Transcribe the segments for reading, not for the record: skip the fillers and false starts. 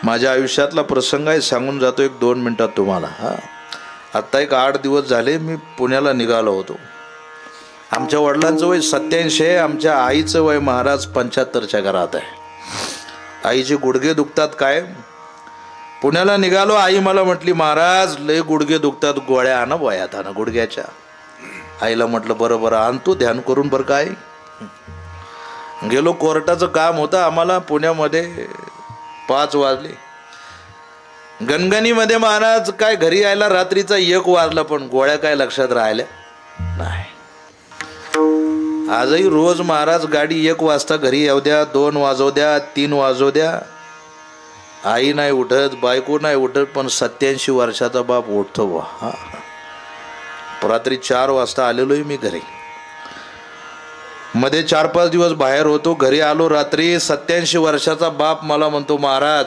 माझ्या आयुष्यातला प्रसंग आहे, सांगून जातो एक 2 मिनिटात तुम्हाला. आत्ता एक 8 दिवस झाले मी पुण्याला निघालो होतो. आमच्या वडिलांचं वय 87 आहे, आमच्या आईचं वय महाराज 75च्या घरात आहे. आईचे गुडघे दुखतात काय. पुण्याला निघालो. आई मला म्हटली, महाराज लय गुडघे दुखतात, गोळ्या आणा वयात आणा गुडघ्याच्या. आईला म्हटलं बरं बरं आणतो, ध्यान करून बरं. काय गेलो, कोर्टाचं काम होतं आम्हाला पुण्यामध्ये. 5 वाजले. गणगणीमध्ये महाराज काय घरी यायला रात्रीचा 1 वाजला, पण गोळ्या काय लक्षात राहिल्या नाही. आजही रोज महाराज गाडी 1 वाजता घरी येऊ द्या, 2 वाजव द्या, 3 वाजव द्या, आई नाही उठत, बायको नाही उठत, पण 87 वर्षाचा बाप उठतो बा. रात्री 4 वाजता आलेलोय मी घरी. मध्ये 4-5 दिवस बाहेर होतो. घरी आलो रात्री. 87 वर्षाचा बाप मला म्हणतो, महाराज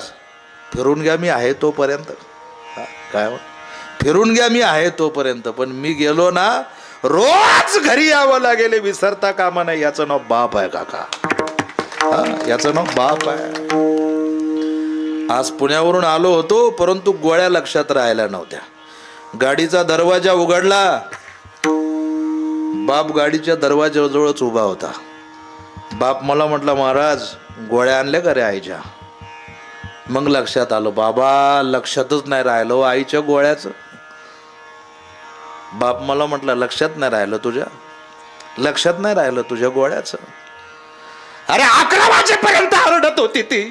फिरून घ्या, मी आहे तोपर्यंत. काय फिरून घ्या, मी आहे तोपर्यंत. पण मी गेलो ना, रोज घरी यावं लागेल, विसरता कामा नाही. याचं नाव बाप आहे काका. याचं नाव बाप आहे. आज पुण्यावरून आलो होतो, परंतु गोळ्या लक्षात राहिल्या नव्हत्या. गाडीचा दरवाजा उघडला, बाप गाडीच्या दरवाजाजवळच उभा होता. बाप मला म्हटला, महाराज गोळ्या आणल्या का रे आईच्या. मग लक्षात आलं. बाबा लक्षातच नाही राहिलं आईच्या गोळ्याचं. बाप मला म्हटला, लक्षात नाही राहिलं तुझ्या, लक्षात नाही राहिलं तुझ्या गोळ्याचं. अरे 11 वाजेपर्यंत आरडत होती ती,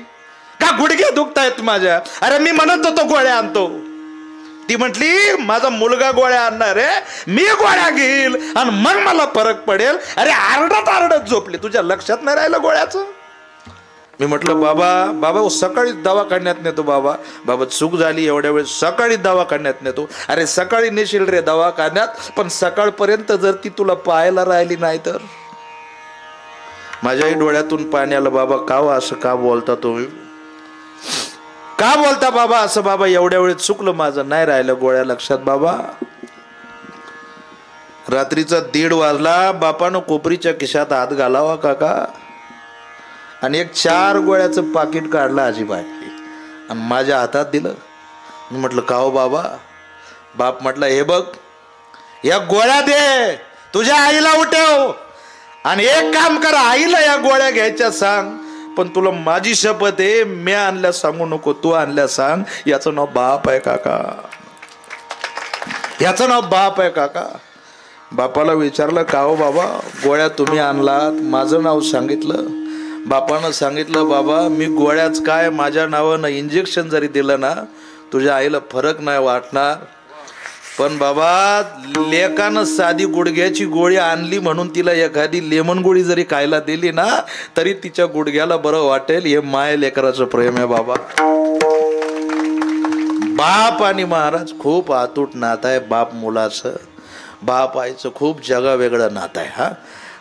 का गुडघे दुखतायत माझ्या. अरे मी म्हणत होतो गोळ्या आणतो. ती म्हटली, माझा मुलगा गोळ्या आणणार आहे, मी गोळ्या घेईल आणि मग मला फरक पडेल. अरे आरडत आरडत झोपली, तुझ्या लक्षात नाही राहिलं गोळ्याचं. मी म्हटलं, बाबा सकाळीच दवाखान्यात नेतो. बाबा चूक झाली, एवढ्या वेळ सकाळी दवाखान्यात नेतो. अरे सकाळी नेशील रे दवाखान्यात, पण सकाळपर्यंत जर ती तुला पाहायला राहिली नाही तर. माझ्याही डोळ्यातून पाणी आलं. बाबा का असं का बोलता तुम्ही, का बोलता बाबा असं. बाबा एवढ्या वेळेत चुकलं माझं, नाही राहिलं गोळ्या लक्षात. बाबा रात्रीचा 1:30 वाजला. बापानं कोपरीच्या खिशात हात घालावा काका आणि एक 4 गोळ्याचं पाकिट काढलं आजीबाई आणि माझ्या हातात दिलं. मी म्हटलं, का हो बाबा. बाप म्हटलं, हे बघ या गोळ्या दे, तुझ्या आईला उठव आणि एक काम कर, आईला या गोळ्या घ्यायच्या सांग. पण तुला माझी शपथ आहे, मी आणल्या सांगू नको, तू आणल्या सांग. याचं नाव बाप आहे काका, याचं नाव बाप आहे काका. बापाला विचारलं, का हो बाबा गोळ्या तुम्ही आणलात, माझं नाव सांगितलं. बापानं सांगितलं, बाबा मी गोळ्याच काय, माझ्या नावानं इंजेक्शन जरी दिलं ना, तुझ्या आईला फरक नाही वाटणार. पण बाबा लेकानं साधी गुडघ्याची गोळी आणली म्हणून तिला एखादी लेमन गोळी जरी खायला दिली ना, तरी तिच्या गुडघ्याला बरं वाटेल. हे माय लेकराचं प्रेम आहे बाबा. बाप आणि महाराज खूप अतूट नातं आहे. बाप मुलाचं, बाप आईचं खूप जगावेगळं नातं आहे.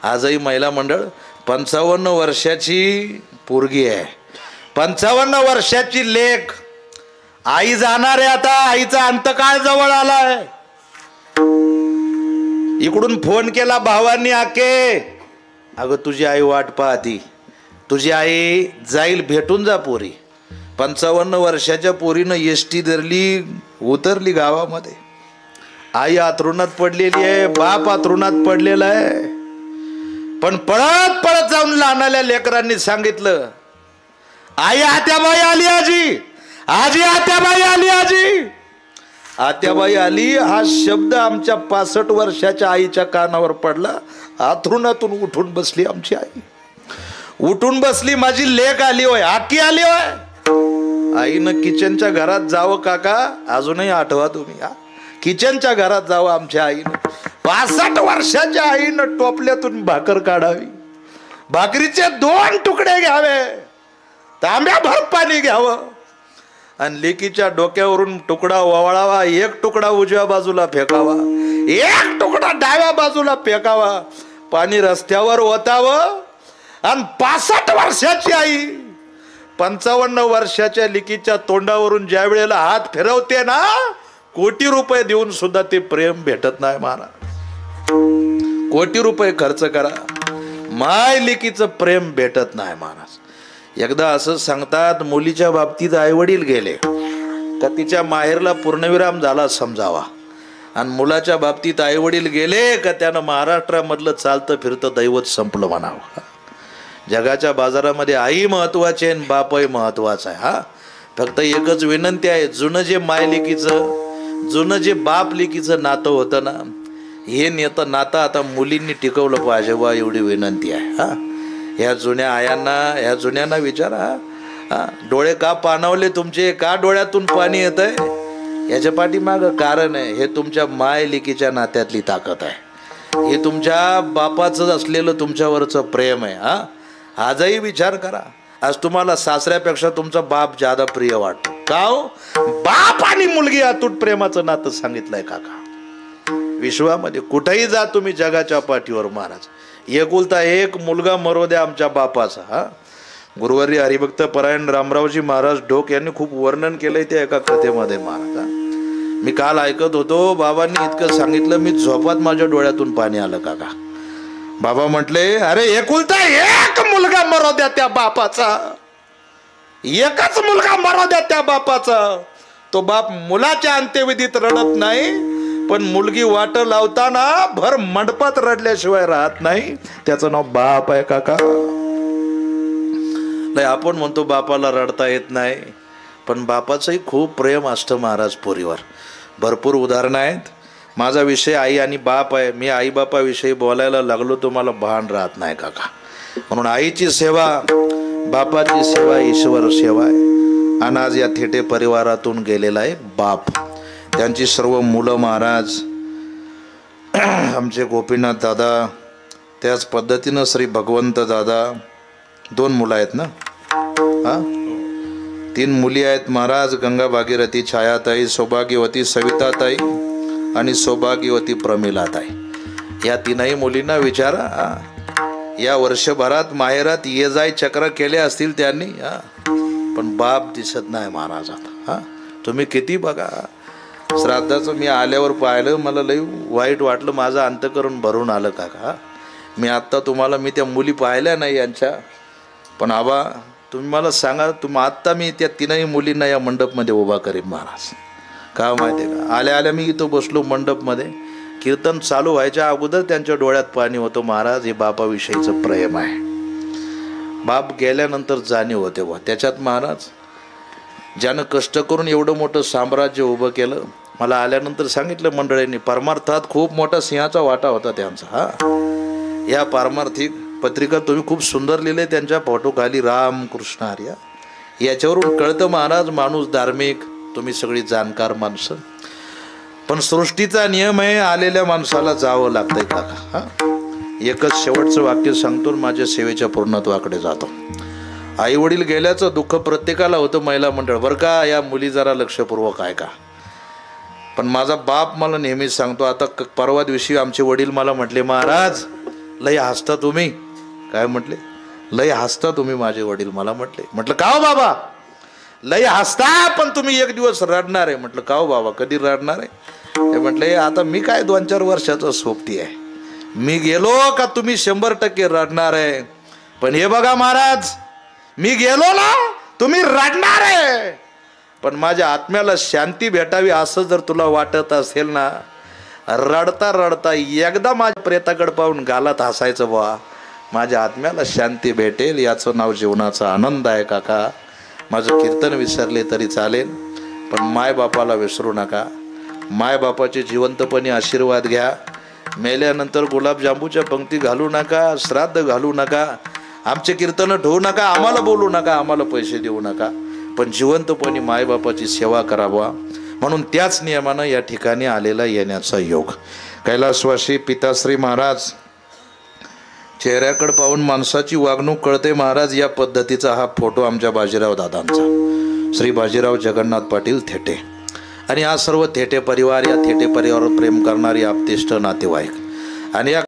आजही महिला मंडळ 55 वर्षाची पोरगी आहे, 55 वर्षाची लेक. आई जाणार आहे आता, आईचा अंतकाळ जवळ आलाय. इकडून फोन केला भावांनी, आके अगं तुझी आई वाट पाहती, तुझी आई जाईल, भेटून जा पोरी. 55 वर्षाच्या पोरीनं एसटी धरली, उतरली गावामध्ये. आई आतरुणात पडलेली आहे, बाप आतरुणात पडलेला आहे. पण पळत पळत जाऊन लहानाल्या लेकरांनी सांगितलं, आई आत्याबाई आली, आजी आत्याबाई आली, आत्याबाई आली. हा शब्द आमच्या 65 वर्षाच्या आईच्या कानावर पडला. आथरुणातून उठून बसली आमची आई, उठून बसली. माझी लेक आली होय, आकी आली होय. आईनं किचनच्या घरात जावं काका, अजूनही आठवा तुम्ही. किचनच्या घरात जावं आमच्या आईनं. 65 वर्षाच्या आईनं टोपल्यातून भाकर काढावी, भाकरीचे 2 तुकडे घ्यावे, तांब्याभर पाणी घ्यावं आणि लेकीच्या डोक्यावरून तुकडा वळावा. 1 तुकडा उजव्या बाजूला फेकावा, 1 तुकडा डाव्या बाजूला फेकावा, पाणी रस्त्यावर ओतावं. आणि 65 वर्षाची आई 55 वर्षाच्या लेकीच्या तोंडावरून ज्या वेळेला हात फिरवते ना, कोटी रुपये देऊन सुद्धा ते प्रेम भेटत नाही महाराज. कोटी रुपये खर्च करा, माय लेकीचं प्रेम भेटत नाही महाराज. एकदा असं सांगतात, मुलीच्या बाबतीत आईवडील गेले का तिच्या माहेरला पूर्णविराम झाला समजावा, आणि मुलाच्या बाबतीत आईवडील गेले का त्यानं महाराष्ट्रामधलं चालतं फिरतं दैवत संपलं म्हणावं. जगाच्या बाजारामध्ये आई महत्वाची आहे, बापही महत्वाचा आहे. हा, फक्त एकच विनंती आहे, जुनं जे माय लेकीचं, जुनं जे बाप लेकीचं नातं होतं ना, हे नातं आता मुलींनी टिकवलं पाहिजे बा, एवढी विनंती आहे. हा, ह्या जुन्या आयांना, ह्या जुन्यांना विचारा, हा, डोळे का पाणावले तुमचे, का डोळ्यातून पाणी येत आहे, याच्या पाठीमागं कारण आहे, हे तुमच्या माय लेकीच्या नात्यातली ताकद आहे, हे तुमच्या बापाचं असलेलं तुमच्यावरचं प्रेम आहे. हा, आजही विचार करा, आज तुम्हाला सासऱ्यापेक्षा तुमचा बाप ज्यादा प्रिय वाटतो का हो? बाप आणि मुलगी अतूट प्रेमाचं नातं सांगितलंय काका. विश्वामध्ये कुठेही जा तुम्ही जगाच्या पाठीवर महाराज, एकुलता एक मुलगा मरो द्या आमच्या बापाचा. हा, गुरुवारी हरिभक्त परायण रामरावजी महाराज ढोक यांनी खूप वर्णन केलंय त्या एका कथेमध्ये महाराज. मी काल ऐकत होतो, बाबांनी इतकं सांगितलं, मी झोपात माझ्या डोळ्यातून पाणी आलं काका. बाबा म्हटले, अरे एकुलता एक मुलगा मरो द्या त्या बापाचा, एकच मुलगा मरो द्या त्या बापाचा. तो बाप मुलाच्या अंत्यविधीत रडत नाही, पण मुलगी वाट लावताना भर मंडपात रडल्याशिवाय राहत नाही. त्याचं नाव बाप आहे काका. नाही, आपण म्हणतो बापाला रडता येत नाही, पण बापाचंही खूप प्रेम असतं महाराज पोरीवर. भरपूर उदाहरणं आहेत. माझा विषय आई आणि बाप आहे, मी आई बापाविषयी बोलायला लागलो तर मला भान राहत नाही काका. म्हणून आईची सेवा, बापाची सेवा ईश्वर सेवा आहे. आणि आज या थेटे परिवारातून गेलेला आहे बाप, त्यांची सर्व मुलं महाराज, आमचे गोपीनाथ दादा, त्याच पद्धतीनं श्री भगवंत दादा, 2 मुलं आहेत ना, हा 3 मुली आहेत महाराज, गंगा भागीरथी छायाताई, सौभाग्यवती सविताताई आणि सौभाग्यवती प्रमिलाताई. या 3ही मुलींना विचारा, या वर्षभरात माहेरात ये जाय चक्र केले असतील त्यांनी, पण बाप दिसत नाही महाराज आता. हा, तुम्ही किती बघा, श्राद्धाचं मी आल्यावर पाहिलं, मला लई वाईट वाटलं, माझं अंतकरण भरून आलं काका. मी आत्ता तुम्हाला, मी त्या मुली पाहिल्या नाही यांच्या, पण आबा तुम्ही मला सांगा, आत्ता मी त्या 3ही मुलींना या मंडपमध्ये उभा करीन महाराज. का माहिती आहे का, आल्या आल्या मी इथं बसलो मंडपमध्ये, कीर्तन चालू व्हायच्या अगोदर त्यांच्या डोळ्यात पाणी होतं महाराज. हे बापाविषयीचं प्रेम आहे. बाप गेल्यानंतर जाणीव होते बा त्याच्यात महाराज. ज्यानं कष्ट करून एवढं मोठं साम्राज्य उभं केलं, मला आल्यानंतर सांगितलं मंडळींनी, परमार्थात खूप मोठा सिंहाचा वाटा होता त्यांचा. हा, या पारमार्थिक पत्रिका तुम्ही खूप सुंदर लिहिले, त्यांच्या फोटोखाली राम कृष्ण हरिया, याच्यावरून कळतं महाराज माणूस धार्मिक, तुम्ही सगळी जाणकार माणसं. पण सृष्टीचा नियम आहे, आलेल्या माणसाला जावं लागतंय काका. हा, एकच शेवटचं वाक्य सांगतो, माझ्या सेवेच्या पूर्णत्वाकडे जातो. आई वडील गेल्याचं दुःख प्रत्येकाला होतं, महिला मंडळ बरं का, या मुली जरा लक्षपूर्वक आहे का. पण माझा बाप मला नेहमीच सांगतो, आता परवा दिवशी आमचे वडील मला म्हटले, महाराज लय हसता तुम्ही. काय म्हटले, लय हसता तुम्ही माझे वडील मला म्हटले. म्हटलं का हो बाबा, लय हसता पण तुम्ही एक दिवस रडणार आहे. म्हटलं का हो बाबा, कधी रडणार आहे. ते म्हटले, आता मी काय 2-4 वर्षाचं सोबती आहे, मी गेलो का तुम्ही 100% रडणार आहे. पण हे बघा महाराज, मी गेलो ना तुम्ही रडणार आहे, पण माझ्या आत्म्याला शांती भेटावी असं जर तुला वाटत असेल ना, रडता रडता एकदा माझ्या प्रेताकडे पाहून गालात हसायचं बुवा, माझ्या आत्म्याला शांती भेटेल. याचं नाव जीवनाचा आनंद आहे काका. माझं कीर्तन विसरले तरी चालेल, पण मायबापाला विसरू नका. मायबापाचे जिवंतपणे आशीर्वाद घ्या. मेल्यानंतर गुलाबजांबूच्या पंक्ती घालू नका, श्राद्ध घालू नका, आमचे कीर्तन ठेवू नका, आम्हाला बोलू नका, आम्हाला पैसे देऊ नका, पण जिवंतपणे मायबापाची सेवा करावा. म्हणून त्याच नियमानं या ठिकाणी आलेला येण्याचा योग. कैलासवासी पिताश्री महाराज, चेहऱ्याकडे पाहून माणसाची वागणूक कळते महाराज. या पद्धतीचा हा फोटो आमच्या बाजीराव दादांचा, श्री बाजीराव जगन्नाथ पाटील थेटे. आणि हा सर्व थेटे परिवार, या थेटे परिवारावर प्रेम करणारी आपतेष्ट नातेवाईक. आणि या